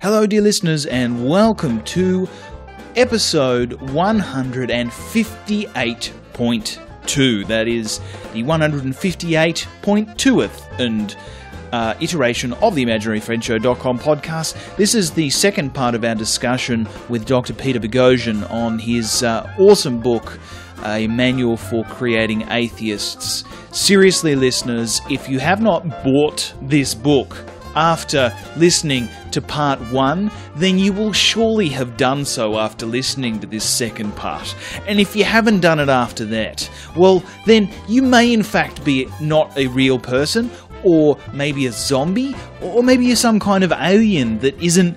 Hello, dear listeners, and welcome to episode 158.2. That is the 158.2th and iteration of the Imaginary-Friend-Show.com podcast. This is the second part of our discussion with Dr. Peter Boghossian on his awesome book, A Manual for Creating Atheists. Seriously, listeners, if you have not bought this book after listening to part one, then you will surely have done so after listening to this second part. And if you haven't done it after that, well, then you may in fact be not a real person, or maybe a zombie, or maybe you're some kind of alien that isn't,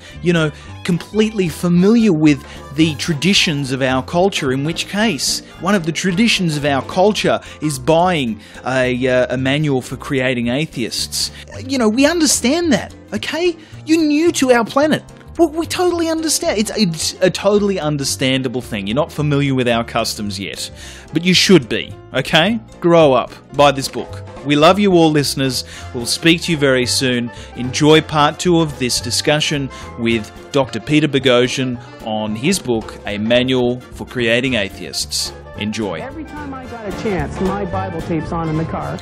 completely familiar with the traditions of our culture, in which case, one of the traditions of our culture is buying a manual for creating atheists. We understand that, okay? You're new to our planet. Well, we totally understand. It's a totally understandable thing. You're not familiar with our customs yet, but you should be, okay? Grow up. Buy this book. We love you all, listeners. We'll speak to you very soon. Enjoy part two of this discussion with Dr. Peter Boghossian on his book, A Manual for Creating Atheists. Enjoy. Every time I got a chance, my Bible tape's on in the car.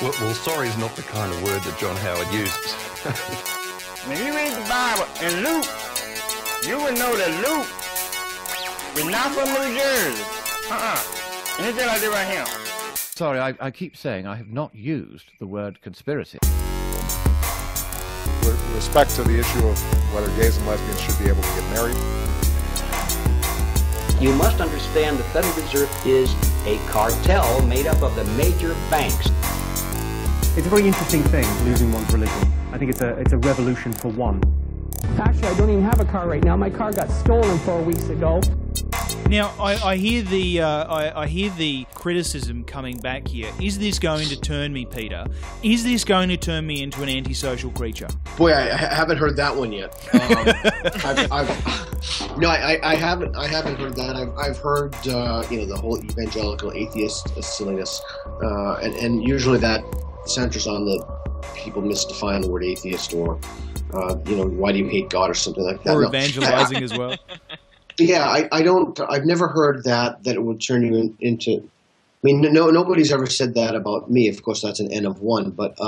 Well, sorry is not the kind of word that John Howard uses. When you read the Bible in Luke, you will know that Luke is not from New Jersey. And it's like this right here. Sorry, I keep saying I have not used the word conspiracy. With respect to the issue of whether gays and lesbians should be able to get married, you must understand the Federal Reserve is a cartel made up of the major banks. It's a very interesting thing, losing one's religion. I think it's a revolution for one. Actually, I don't even have a car right now. My car got stolen 4 weeks ago. Now, I hear the criticism coming back here. Is this going to turn me, Peter? Is this going to turn me into an antisocial creature? Boy, I haven't heard that one yet. I haven't heard that. I've heard the whole evangelical atheist silliness, and usually that centers on the people misdefine the word atheist, or why do you hate God or something like that. Or evangelizing as well. Yeah, I've never heard that it would turn you into. I mean, nobody's ever said that about me. Of course, that's an N of one. But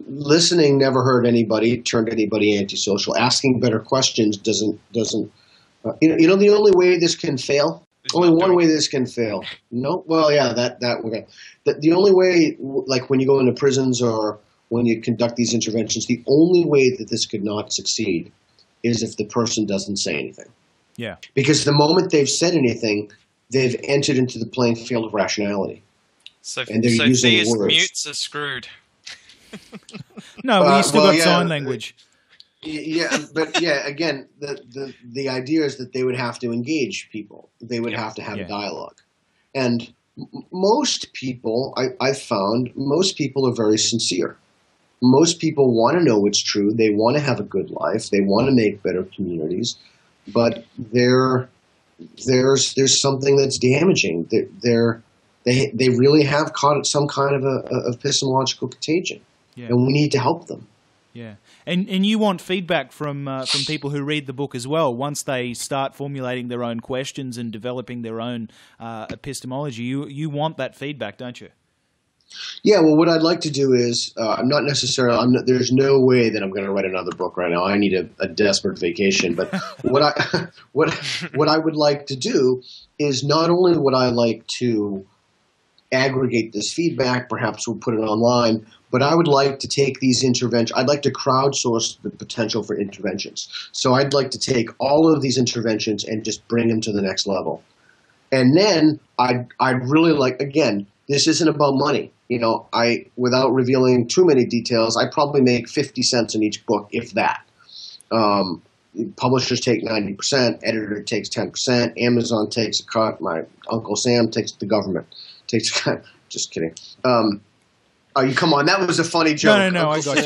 listening never heard anybody turned anybody antisocial. Asking better questions doesn't. The only way this can fail. Only one way this can fail. No, well, yeah, that okay. The only way, like when you go into prisons or when you conduct these interventions, the only way that this could not succeed is if the person doesn't say anything. Yeah. Because the moment they've said anything, they've entered into the playing field of rationality. And they're using words. Mutes are screwed. No, we still got sign language. Yeah, but again, the idea is that they would have to engage people. They would have to have a dialogue. And most people, I've found, most people are very sincere. Most people want to know what's true. They want to have a good life. They want to make better communities. But there's something that's damaging. They really have caught some kind of a epistemological contagion, and we need to help them. Yeah, and you want feedback from people who read the book as well. Once they start formulating their own questions and developing their own epistemology, you want that feedback, don't you? Yeah, well, what I'd like to do is, there's no way that I'm going to write another book right now. I need a desperate vacation. But what I would like to do is not only would I like to aggregate this feedback, perhaps we'll put it online, but I would like to take these interventions. I'd like to crowdsource the potential for interventions. So I'd like to take all of these interventions and just bring them to the next level. And then I'd really like, again, this isn't about money. Without revealing too many details, I probably make 50 cents in each book, if that. Publishers take 90%, editor takes 10%, Amazon takes a cut, my Uncle Sam takes the government takes a cut. Just kidding. Come on, that was a funny joke. No, I got you.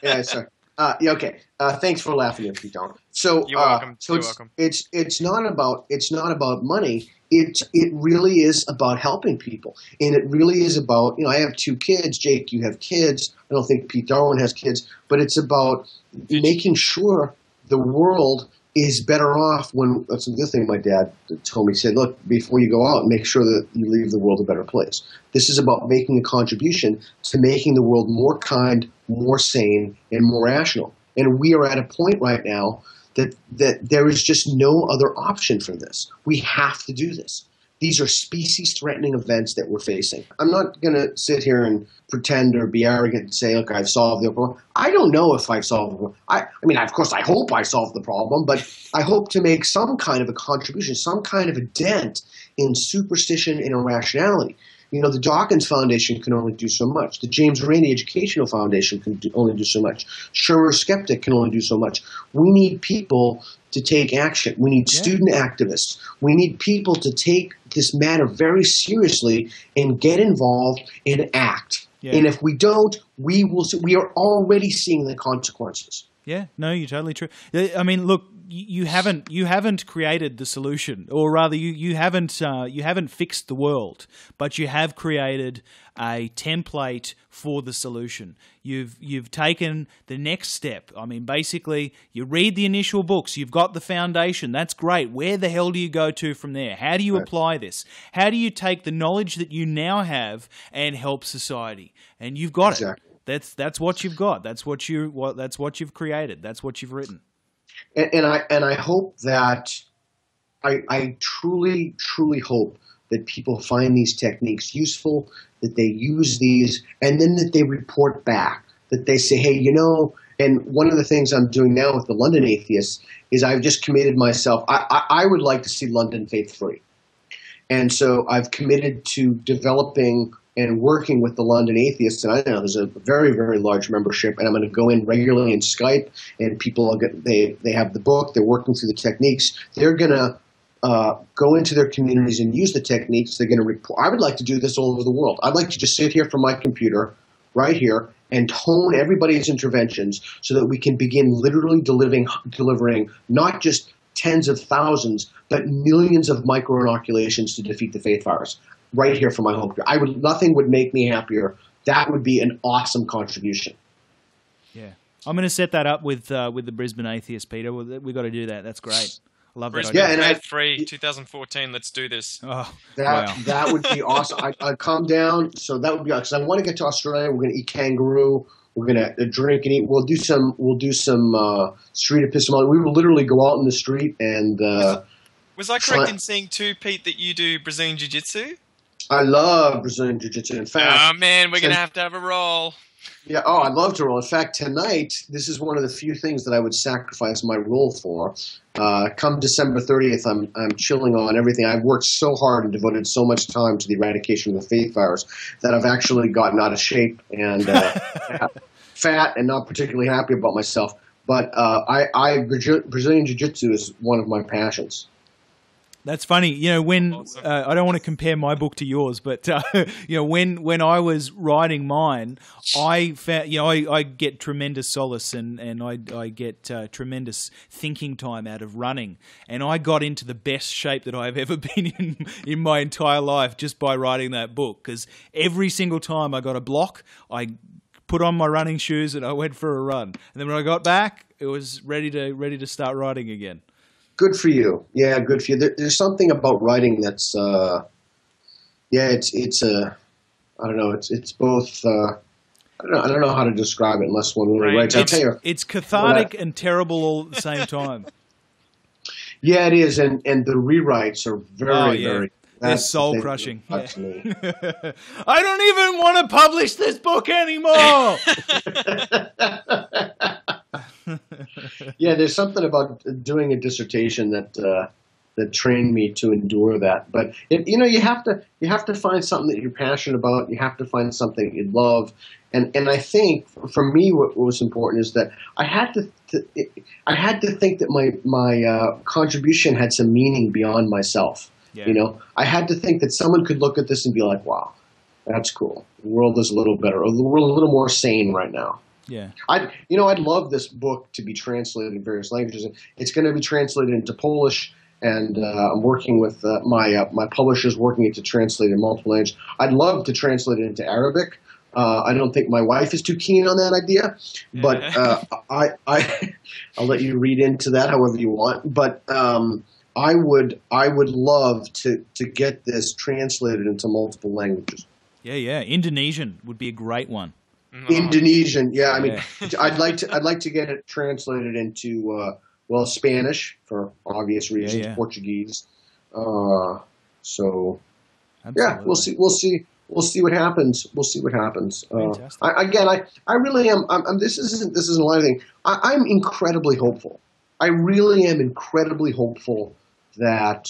Yeah, sorry. Yeah, okay. Thanks for laughing at me, Don. So, You're welcome. So You're it's, welcome. it's not about money. It really is about helping people, and it really is about, I have 2 kids. Jake, you have kids. I don't think Pete Darwin has kids, but it's about making sure the world is better off. When that's the thing my dad told me. He said, "Look, before you go out, make sure that you leave the world a better place." This is about making a contribution to making the world more kind, more sane, and more rational. And we are at a point right now that there is just no other option for this. We have to do this. These are species-threatening events that we're facing. I'm not going to sit here and pretend or be arrogant and say, look, I've solved the problem. I don't know if I've solved the problem. I mean, of course, I hope I solved the problem, but I hope to make some kind of a contribution, some kind of a dent in superstition and irrationality. The Dawkins Foundation can only do so much. The James Randi Educational Foundation can only do so much. Shermer Skeptic can only do so much. We need people to take action. We need student activists. We need people to take this matter very seriously and get involved and act. Yeah. And if we don't, we are already seeing the consequences. Yeah, no, you're totally true. I mean, look, you haven't created the solution, or rather, you haven't fixed the world, but you have created a template for the solution. You've taken the next step. I mean, basically, you read the initial books. You've got the foundation. That's great. Where the hell do you go to from there? How do you apply this? How do you take the knowledge that you now have and help society? And you've got it. That's what you've got. That's what you've created. That's what you've written. And I hope that I truly hope that people find these techniques useful, that they use these, and then that they report back, that they say, hey, and one of the things I'm doing now with the London Atheists is I've just committed myself. I would like to see London faith-free. And so I've committed to developing and working with the London Atheists, and I know there's a very, very large membership, and I'm going to go in regularly in Skype, and people they have the book, they're working through the techniques. They're going to go into their communities and use the techniques. They're going to report. I would like to do this all over the world. I'd like to just sit here from my computer right here and hone everybody's interventions so that we can begin literally delivering not just tens of thousands, but millions of micro-inoculations to defeat the faith virus. Right here from my home computer. Nothing would make me happier. That would be an awesome contribution. Yeah. I'm going to set that up with the Brisbane Atheists, Peter. We've got to do that. That's great. I love that idea. Yeah, and faith-free, 2014. Let's do this. Oh, that would be awesome. I'd come down, so that would be awesome. Because I want to get to Australia. We're going to eat kangaroo. We're going to drink and eat. We'll do some street epistemology. We will literally go out in the street and. Was I correct in saying too, Pete, that you do Brazilian Jiu-Jitsu? I love Brazilian Jiu-Jitsu. In fact, oh man, we're going to have a roll. Yeah, I'd love to roll. In fact, tonight, this is one of the few things that I would sacrifice my roll for. Come December 30th, I'm chilling on everything. I've worked so hard and devoted so much time to the eradication of the faith virus that I've actually gotten out of shape and fat and not particularly happy about myself. But Brazilian Jiu-Jitsu is one of my passions. That's funny. When awesome. I don't want to compare my book to yours, but when I was writing mine, I found I get tremendous solace and I get tremendous thinking time out of running, and I got into the best shape that I've ever been in my entire life just by writing that book. Because every single time I got a block, I put on my running shoes and I went for a run, and then when I got back, it was ready to start writing again. Good for you. Yeah, good for you. There's something about writing that's, I don't know. It's both. I don't know how to describe it unless one really writes. I'll tell you, it's cathartic and terrible all at the same time. Yeah, it is, and the rewrites are very. They're soul crushing. Yeah. I don't even want to publish this book anymore. Yeah, there's something about doing a dissertation that trained me to endure that. But you have to find something that you're passionate about. You have to find something you love. And I think for me, what was important is that I had to think that my contribution had some meaning beyond myself. Yeah. I had to think that someone could look at this and be like, "Wow, that's cool. The world is a little better. Or the world is a little more sane right now." Yeah. I'd love this book to be translated in various languages. It's going to be translated into Polish, and I'm working with my publishers working it to translate in multiple languages. I'd love to translate it into Arabic. I don't think my wife is too keen on that idea, but I'll let you read into that however you want. But I would love to get this translated into multiple languages. Yeah. Indonesian would be a great one. Indonesian, yeah. I mean, I'd like to get it translated into Spanish for obvious reasons, Portuguese. So, yeah, we'll see. We'll see what happens. I really am. This isn't a lot of thing. I'm incredibly hopeful. I really am incredibly hopeful that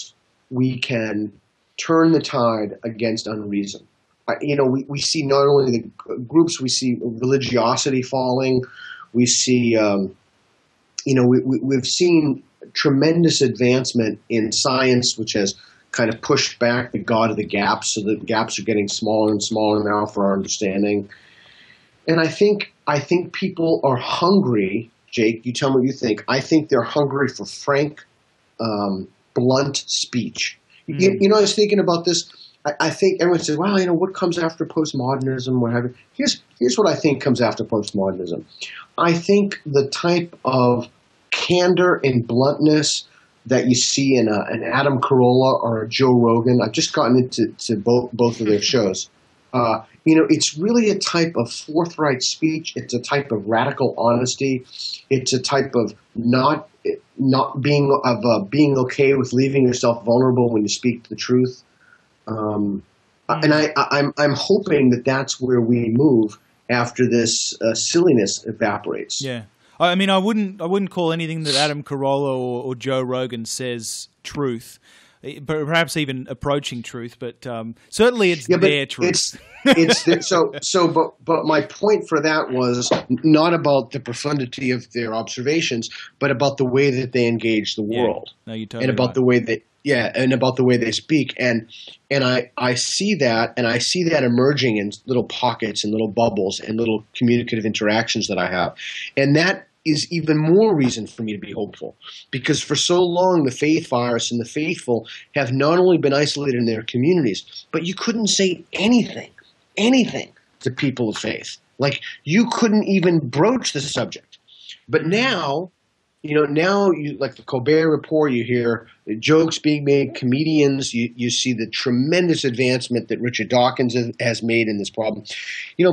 we can turn the tide against unreason. We see not only the groups, we see religiosity falling. We see, we've seen tremendous advancement in science, which has kind of pushed back the God of the gaps, so the gaps are getting smaller and smaller now for our understanding. And I think people are hungry. Jake, you tell me what you think. I think they're hungry for frank, blunt speech. I was thinking about this. I think everyone says, well, what comes after postmodernism, what have you. Here's what I think comes after postmodernism. I think the type of candor and bluntness that you see in an Adam Carolla or a Joe Rogan. I've just gotten into both of their shows. It's really a type of forthright speech. It's a type of radical honesty. It's a type of not being okay with leaving yourself vulnerable when you speak the truth. And I'm hoping that that's where we move after this silliness evaporates. Yeah. I mean, I wouldn't call anything that Adam Carolla or Joe Rogan says truth, perhaps even approaching truth, but certainly it's their truth. But my point for that was not about the profundity of their observations, but about the way that they engage the world. No, you're totally and about right. the way that and about the way they speak. And I see that, and I see that emerging in little pockets and little bubbles and little communicative interactions that I have. And that is even more reason for me to be hopeful, because for so long the faith virus and the faithful have not only been isolated in their communities, but you couldn't say anything to people of faith. Like, you couldn't even broach the subject. But now, you like the Colbert Report, you hear jokes being made, comedians, you see the tremendous advancement that Richard Dawkins has made in this problem.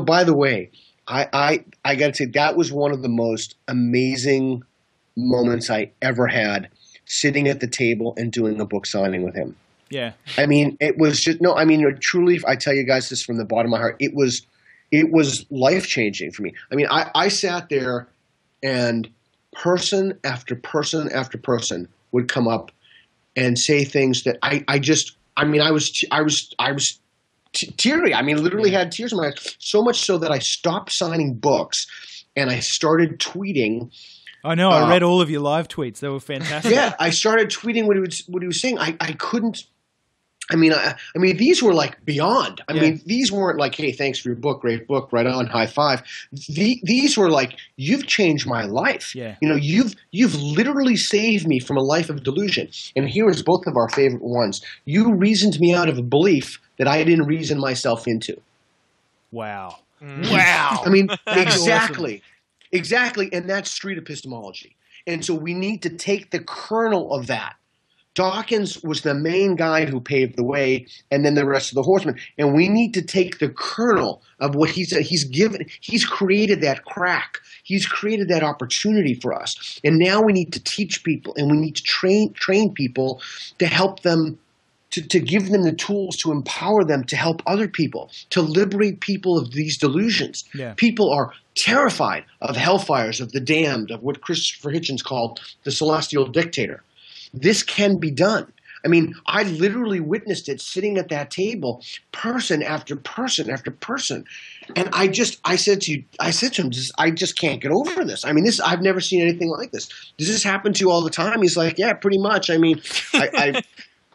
By the way, I got to say, that was one of the most amazing moments I ever had, sitting at the table and doing a book signing with him. Yeah. I mean, it was just truly, I tell you guys this from the bottom of my heart, it was life-changing for me. I mean, I sat there, and person after person after person would come up and say things that I was teary. I mean, literally had tears in my eyes. So much so that I stopped signing books and I started tweeting. I know. I read all of your live tweets. They were fantastic. Yeah, I started tweeting what he was saying. I couldn't. I mean, these were like beyond. I mean, these weren't like, "Hey, thanks for your book, great book, right on, high five." These were like, "You've changed my life." Yeah. You've literally saved me from a life of delusion. And here is both of our favorite ones. You reasoned me out of a belief that I didn't reason myself into. Wow. Wow. I mean, exactly. Awesome. Exactly. And that's street epistemology. And so we need to take the kernel of that. Dawkins was the main guy who paved the way, and then the rest of the horsemen. And we need to take the kernel of what he said. He's created that crack. He's created that opportunity for us. And now we need to teach people, and we need to train people to help them, to give them the tools, to empower them, to help other people, to liberate people of these delusions. Yeah. People are terrified of hellfires, of the damned, of what Christopher Hitchens called the celestial dictator. This can be done. I mean, I literally witnessed it sitting at that table, person after person after person. And I said to him, I just can't get over this. I mean, I've never seen anything like this. Does this happen to you all the time? He's like, yeah, pretty much. I mean,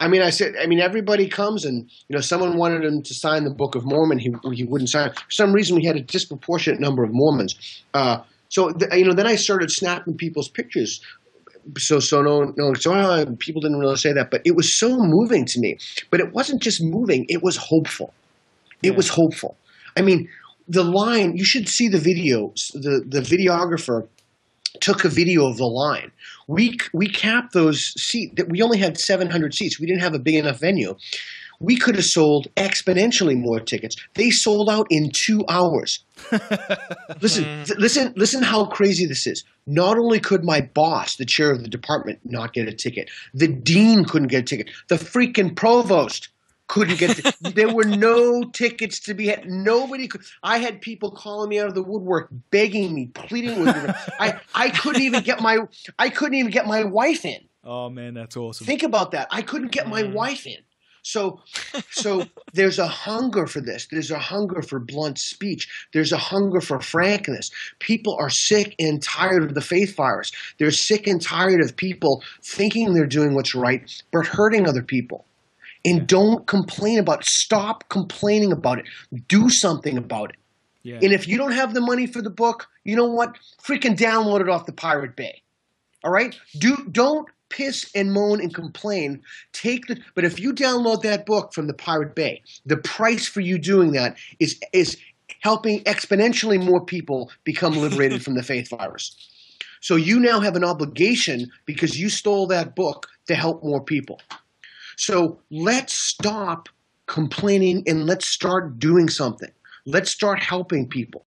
I mean, everybody comes and, someone wanted him to sign the Book of Mormon. He wouldn't sign it. For some reason, we had a disproportionate number of Mormons. Then I started snapping people's pictures. So people didn't really say that, but it was so moving to me. But it wasn't just moving; it was hopeful. It was hopeful. I mean, the line. You should see the videos. The videographer took a video of the line. We capped those seats. We only had 700 seats. We didn't have a big enough venue. We could have sold exponentially more tickets. They sold out in 2 hours. Listen how crazy this is. Not only could my boss, the chair of the department, not get a ticket, the dean couldn't get a ticket. The freaking provost couldn't get there were no tickets to be had. Nobody could. I had people calling me out of the woodwork, begging me, pleading with me. I couldn't even get my wife in. Oh man, that's awesome. Think about that. I couldn't get my wife in. So there's a hunger for this. There's a hunger for blunt speech. There's a hunger for frankness. People are sick and tired of the faith virus. They're sick and tired of people thinking they're doing what's right, but hurting other people. And don't complain about it. Stop complaining about it. Do something about it. Yeah. And if you don't have the money for the book, you know what? Freaking download it off the Pirate Bay. All right? Don't piss and moan and complain. But if you download that book from the Pirate Bay, the price for you doing that is helping exponentially more people become liberated from the faith virus. So you now have an obligation because you stole that book to help more people. So let's stop complaining and let's start doing something. Let's start helping people.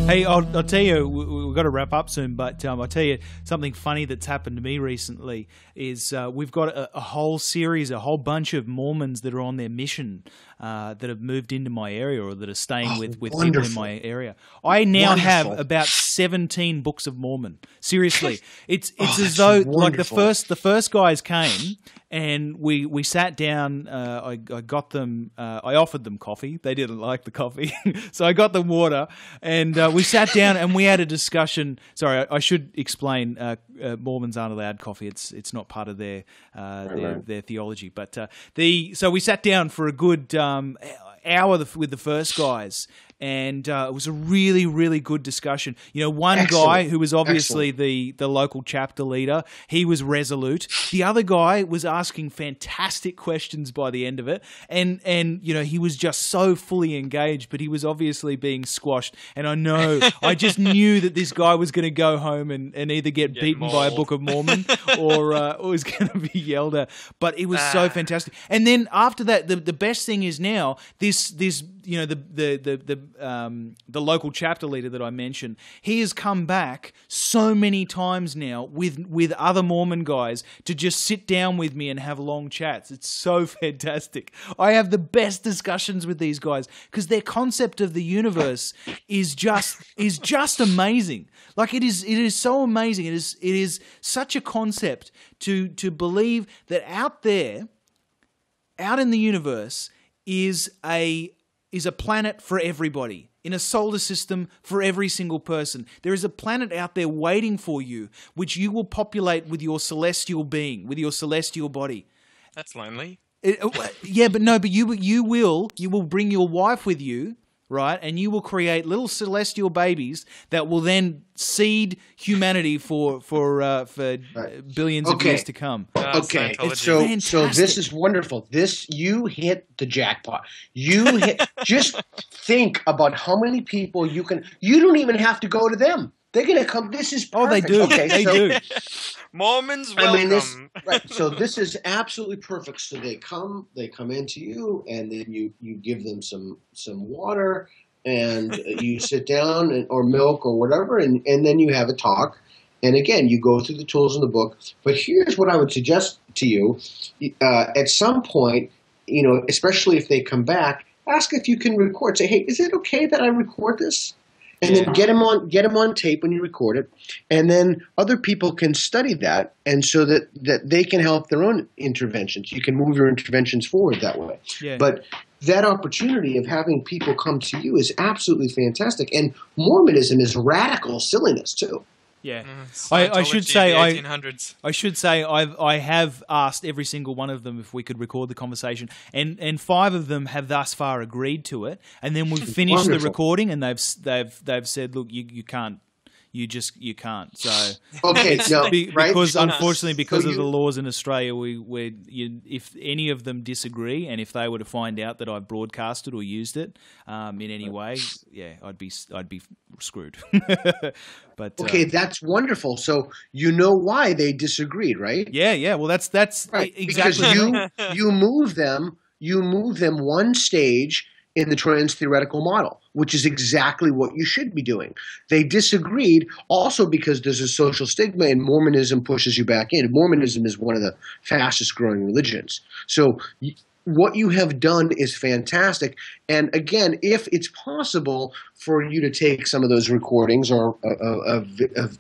Hey, I'll tell you, we've got to wrap up soon, but I'll tell you something funny that's happened to me recently is we've got a whole bunch of Mormons that are on their mission that have moved into my area or that are staying with people in my area. I now have about 17 books of Mormon. Seriously. It's as though like the first guys came and we sat down. I got them. I offered them coffee. They didn't like the coffee, so I got them water, and we sat down and we had a discussion. Sorry, I should explain. Mormons aren't allowed coffee. It's not part of their theology. But so we sat down for a good hour with the first guys. And it was a really, really good discussion. One guy who was obviously the local chapter leader, he was resolute. The other guy was asking fantastic questions by the end of it. And he was just so fully engaged, but he was obviously being squashed. And I just knew that this guy was going to go home and either get beaten by a Book of Mormon or was going to be yelled at. But it was so fantastic. And then after that, the best thing is now this the local chapter leader that I mentioned, he has come back so many times now with other Mormon guys to just sit down with me and have long chats. It's so fantastic. I have the best discussions with these guys because their concept of the universe is just amazing. Like it is so amazing. It is such a concept to believe that out there, out in the universe, is a planet for everybody, in a solar system for every single person. There is a planet out there waiting for you, which you will populate with your celestial being, with your celestial body. That's lonely. But you will bring your wife with you, right? And you will create little celestial babies that will then seed humanity for billions of years to come. Okay, so this is wonderful. You hit the jackpot. Just think about how many people you don't even have to go to them. They're going to come. This is perfect. Oh, they do. Okay, they do. Mormons welcome. So this is absolutely perfect. So they come into you, and then you give them some water, and you sit down or milk or whatever, and then you have a talk. And again, you go through the tools in the book. But here's what I would suggest to you: at some point, especially if they come back, ask if you can record. Say, hey, is it okay that I record this? And then get them on tape when you record it, and then other people can study that, and so that they can help their own interventions. You can move your interventions forward that way. Yeah. But that opportunity of having people come to you is absolutely fantastic. And Mormonism is radical silliness too. Yeah, I should say I should say I have asked every single one of them if we could record the conversation, and 5 of them have thus far agreed to it. And then we've finished the recording, and they've said, look, you can't. You can't. So okay, no, because unfortunately, because of the laws in Australia, if any of them disagree, and if they were to find out that I've broadcasted or used it in any way, I'd be screwed. But okay, that's wonderful. So you know why they disagreed, right? Yeah. Well, that's right. Exactly because you move them one stage in the trans-theoretical model, which is exactly what you should be doing. They disagreed also because there's a social stigma, and Mormonism pushes you back in. Mormonism is one of the fastest-growing religions. So what you have done is fantastic. And again, if it's possible for you to take some of those recordings or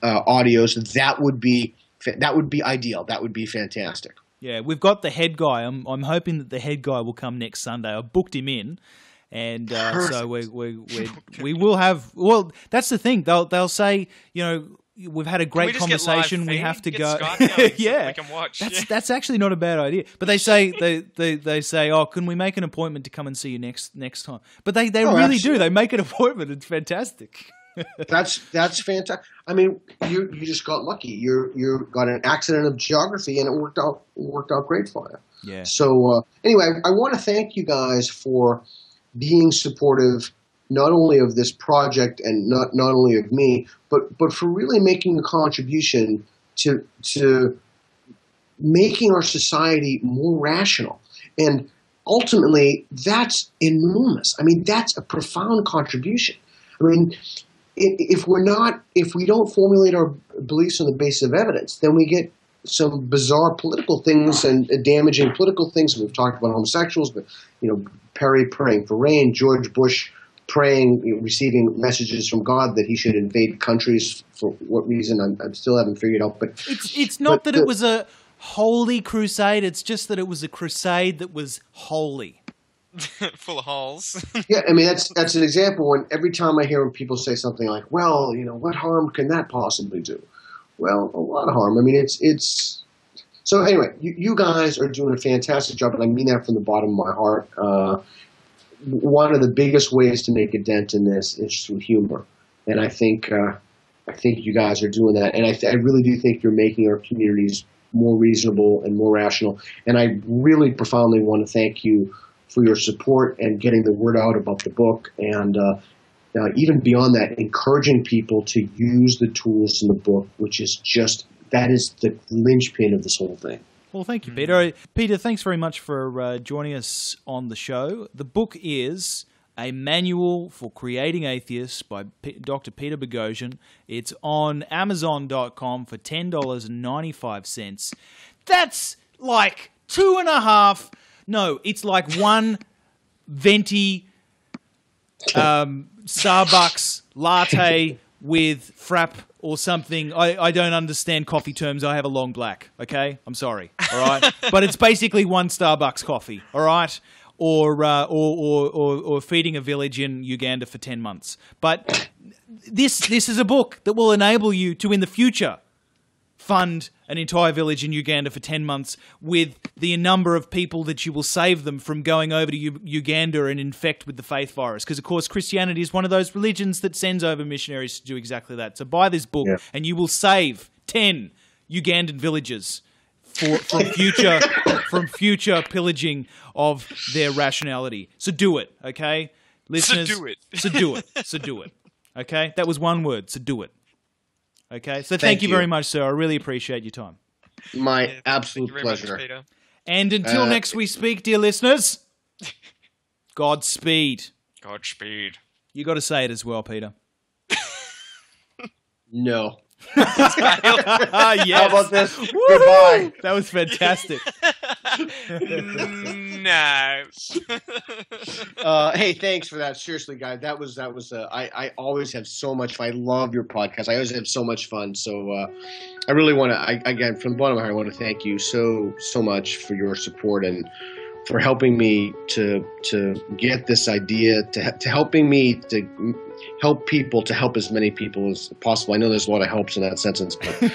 audios, that would be ideal. That would be fantastic. Yeah, we've got the head guy. I'm hoping that the head guy will come next Sunday. I booked him in. And so we will have. Well, that's the thing. They'll say, we've had a great conversation. We have to go. Yeah, we can watch. That's actually not a bad idea. But they say they say, oh, can we make an appointment to come and see you next time? But they really do. They make an appointment. It's fantastic. That's fantastic. I mean, you just got lucky. You got an accident of geography, and it worked out great for you. Yeah. So anyway, I want to thank you guys for being supportive not only of this project and not only of me, but for really making a contribution to making our society more rational. And ultimately, that's enormous. I mean, that's a profound contribution. I mean, if we don't formulate our beliefs on the basis of evidence, then we get some bizarre political things and damaging political things. We've talked about homosexuals, but Perry praying for rain, George Bush receiving messages from God that he should invade countries for what reason I still haven't figured out. But it's not that it was a holy crusade; it's just that it was a crusade that was holy. Full of holes. Yeah, I mean that's an example. When every time I hear people say something like, "Well, what harm can that possibly do?" Well, a lot of harm. I mean, it's so anyway. You guys are doing a fantastic job, and I mean that from the bottom of my heart. One of the biggest ways to make a dent in this is through humor, and I think you guys are doing that. And I really do think you're making our communities more reasonable and more rational. And I really profoundly want to thank you for your support and getting the word out about the book, and even beyond that, encouraging people to use the tools in the book, which is that is the linchpin of this whole thing. Well, thank you, Peter. Peter, thanks very much for joining us on the show. The book is A Manual for Creating Atheists by Dr. Peter Boghossian. It's on Amazon.com for $10.95. That's like it's like one venti Starbucks latte with frap or something. I don't understand coffee terms. I have a long black, okay? I'm sorry, all right? But it's basically one Starbucks coffee, all right? Or feeding a village in Uganda for 10 months. But this is a book that will enable you to, in the future, fund an entire village in Uganda for 10 months with the number of people that you will save them from going over to Uganda and infect with the faith virus. Because, of course, Christianity is one of those religions that sends over missionaries to do exactly that. So buy this book and you will save 10 Ugandan villages from future pillaging of their rationality. So do it, okay? Listeners, So do it. Okay? That was one word. So do it. Okay, so thank you very much, sir. I really appreciate your time. My absolute pleasure. Much, and until next we speak, dear listeners, Godspeed. Godspeed. You got to say it as well, Peter. No. Yes. How about this? Woo! Goodbye. That was fantastic. No. Hey, thanks for that. Seriously, guys, that was. I always have so much fun. I love your podcast. I always have so much fun. So I really want to. Again, from the bottom of my heart, I want to thank you so much for your support, and for helping me to get this idea, to helping me to help people, to help as many people as possible. I know there's a lot of helps in that sentence, but